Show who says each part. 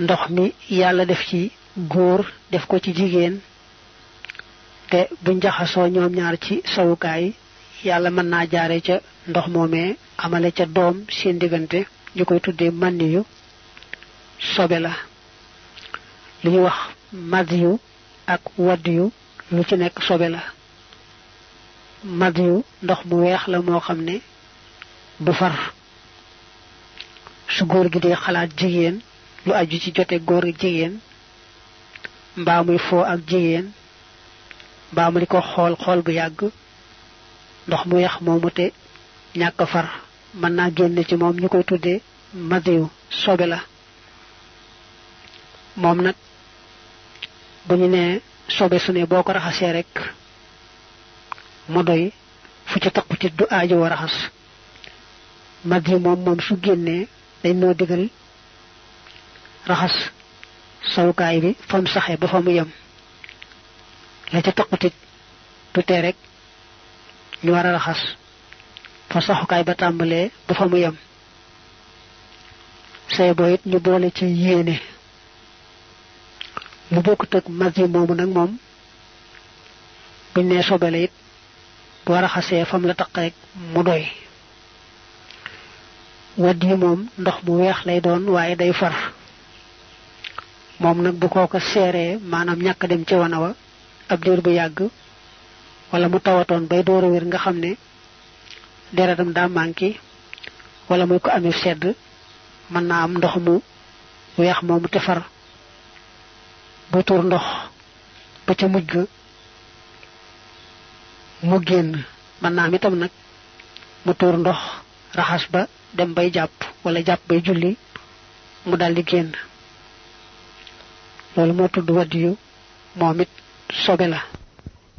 Speaker 1: ndox mi yàlla def ci góor def ko ci jigéen te buñ jaxasoo ñoom ñaar ci sawukaay yàlla mën naa jaare ca ndox moomee amale ca doom seen diggante ñu koy tuddee mànniyu sobe la li ñuy wax madiyu ak wadiyu lu ci nekk sobe la madiyu ndox mu weex la moo xam ne du far su góor gi dee xalaat jigéen lu aju ci jote góor ak jigéen mbaa muy foo ak jigéen mbaa mu di ko xool xool bu yàgg ndox mu weex moomu te ñàkk far mën naa génn ci moom ñu koy tuddee madiyu sobe la moom nag bu ñu nee sobe su ne boo ko raxasee rek mu doy fu ci taqu ci du aajo wa raxas madiyu moom su génnee dañ noo digal raxas sawukaay bi fa mu saxee ba fa mu yem la ca taqutit du tee rek ñu war a raxas fa saxukaay ba tàmbalee ba fa mu yem say boo it ñu boole ci yéene lu bokkut ak madiyu moomu nag moom buñ nee sobe la it boo raxasee fam la taq rek mu doy wadd yi moom ndox mu weex lay doon waaye day far moom nag bu kooko seeree maanaam ñàkk dem ci wana wa ab diir bu yàgg wala mu tawatoon bay door a wér nga xam ne deretam daa manqué wala muy ko amee sedd mën naa am ndox mu weex moomu te far bu tuur ndox ba ca mujj ga mu génn mën naa am itam nag mu tuur ndox raxas ba dem bay jàpp wala jàpp bay julli mu daldi génn loolu moo tudd wadiyu moom it sobe la